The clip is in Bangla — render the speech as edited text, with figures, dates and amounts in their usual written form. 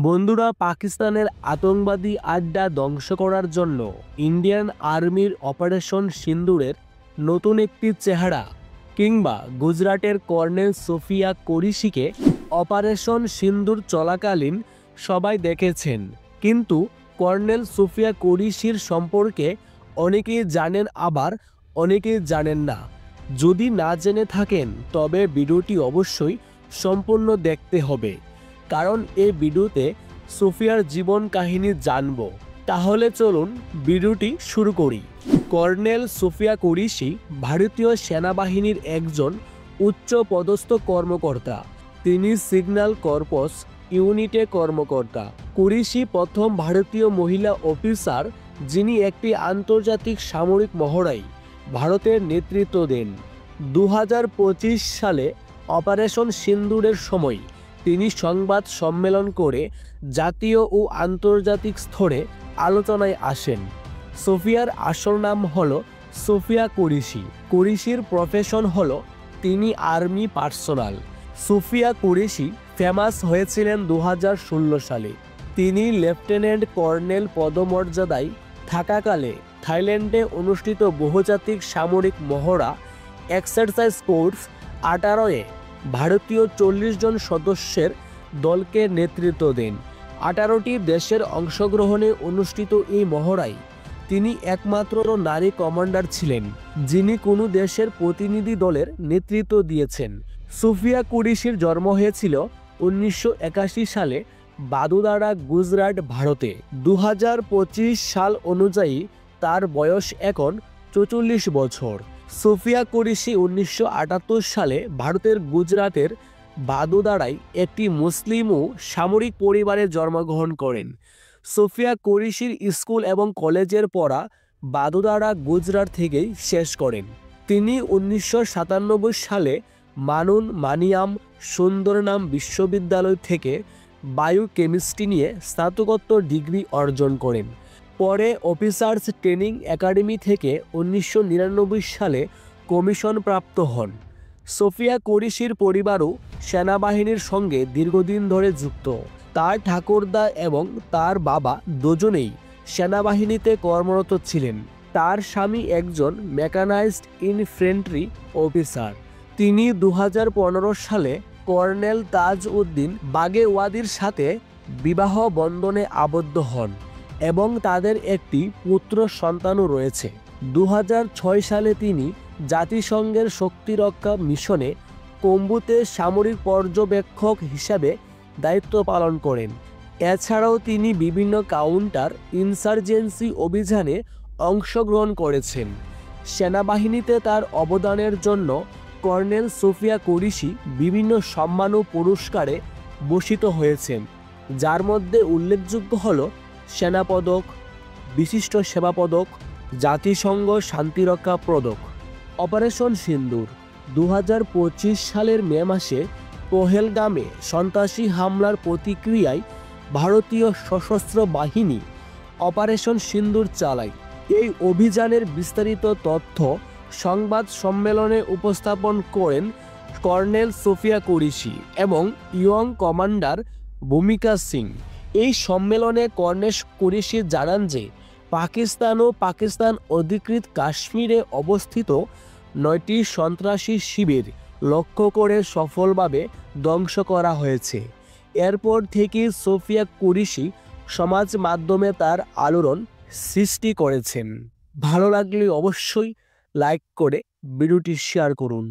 বন্ধুরা, পাকিস্তানের আতঙ্কবাদী আড্ডা ধ্বংস করার জন্য ইন্ডিয়ান আর্মির অপারেশন সিন্দুরের নতুন একটি চেহারা, কিংবা গুজরাটের কর্নেল সোফিয়া কুরেশিকে অপারেশন সিন্দুর চলাকালীন সবাই দেখেছেন। কিন্তু কর্নেল সোফিয়া কুরেশির সম্পর্কে অনেকেই জানেন, আবার অনেকেই জানেন না। যদি না জেনে থাকেন তবে ভিডিওটি অবশ্যই সম্পূর্ণ দেখতে হবে, কারণ এই ভিডিওতে সোফিয়ার জীবন কাহিনী জানব। তাহলে চলুন ভিডিওটি শুরু করি। কর্নেল সোফিয়া কুরেশি ভারতীয় সেনাবাহিনীর একজন উচ্চ পদস্থ কর্মকর্তা। তিনি সিগন্যাল কর্পস ইউনিটে কর্মকর্তা। কুরেশি প্রথম ভারতীয় মহিলা অফিসার যিনি একটি আন্তর্জাতিক সামরিক মহড়ায় ভারতের নেতৃত্ব দেন। 2025 সালে অপারেশন সিন্দুরের সময় তিনি সংবাদ সম্মেলন করে জাতীয় ও আন্তর্জাতিক স্তরে আলোচনায় আসেন। সোফিয়ার আসল নাম হলো সোফিয়া কুরেশি। কুরেশির প্রফেশন হলো তিনি army personnel. Sofia Qureshi famous হয়েছিলেন 2016 সালে। তিনি লেফটেন্যান্ট কর্নেল পদমর্যাদায় থাকাকালে থাইল্যান্ডে অনুষ্ঠিত বহুজাতিক সামরিক মহড়া এক্সারসাইজ ফোর্স 18-এ ভারতীয় 40 জন সদস্যের দলকে নেতৃত্ব দেন। 18টি দেশের অংশগ্রহণে অনুষ্ঠিত এই মহড়ায় তিনি একমাত্র নারী কমান্ডার ছিলেন যিনি কোনো দেশের প্রতিনিধি দলের নেতৃত্ব দিয়েছেন। সোফিয়া কুরেশির জন্ম হয়েছিল 1981 সালে বাদোদারা, গুজরাট, ভারতে। 2025 সাল অনুযায়ী তার বয়স এখন 44 বছর। সোফিয়া কুরেশি 1978 সালে ভারতের গুজরাটের বাদোদারায় একটি মুসলিম ও সামরিক পরিবারে জন্মগ্রহণ করেন। সোফিয়া কুরেশির স্কুল এবং কলেজের পড়া বাদোদারা, গুজরাট থেকেই শেষ করেন। তিনি 1997 সালে মানিয়াম সুন্দরনাম বিশ্ববিদ্যালয় থেকে বায়োকেমিস্ট্রি নিয়ে স্নাতকোত্তর ডিগ্রি অর্জন করেন। পরে অফিসার্স ট্রেনিং একাডেমি থেকে 1999 সালে কমিশন প্রাপ্ত হন। সোফিয়া কুরেশির পরিবারও সেনাবাহিনীর সঙ্গে দীর্ঘদিন ধরে যুক্ত। তার ঠাকুরদা এবং তার বাবা দুজনেই সেনাবাহিনীতে কর্মরত ছিলেন। তার স্বামী একজন মেকানাইজড ইনফ্যান্ট্রি অফিসার। তিনি 2015 সালে কর্নেল তাজ উদ্দিন বাগেওয়াদির সাথে বিবাহ বন্ধনে আবদ্ধ হন এবং তাদের একটি পুত্র সন্তানও রয়েছে। 2006 সালে তিনি জাতিসংঘের শক্তিরক্ষা মিশনে কম্বুতে সামরিক পর্যবেক্ষক হিসাবে দায়িত্ব পালন করেন। এছাড়াও তিনি বিভিন্ন কাউন্টার ইনসার্জেন্সি অভিযানে অংশগ্রহণ করেছেন। সেনাবাহিনীতে তার অবদানের জন্য কর্নেল সোফিয়া কুরেশি বিভিন্ন সম্মান ও পুরস্কারে ভূষিত হয়েছেন, যার মধ্যে উল্লেখযোগ্য হল সেনা পদক, বিশিষ্ট সেবা পদক, জাতিসংঘ শান্তিরক্ষা পদক। অপারেশন সিন্দুর 2025 সালের মে মাসে পহেলগামে সন্ত্রাসী হামলার প্রতিক্রিয়ায় ভারতীয় সশস্ত্র বাহিনী অপারেশন সিন্দুর চালায়। এই অভিযানের বিস্তারিত তথ্য সংবাদ সম্মেলনে উপস্থাপন করেন কর্নেল সোফিয়া কুরেশি এবং ইয়ং কমান্ডার ভূমিকা সিং। এই সম্মেলনে কর্নেল কুরেশি জানান যে পাকিস্তান ও পাকিস্তান অধিকৃত কাশ্মীরে অবস্থিত 9টি সন্ত্রাসী শিবির লক্ষ্য করে সফলভাবে ধ্বংস করা হয়েছে। এরপর থেকে সোফিয়া কুরেশি সমাজ মাধ্যমে তার আলোড়ন সৃষ্টি করেছেন। ভালো লাগলে অবশ্যই লাইক করে ভিডিওটি শেয়ার করুন।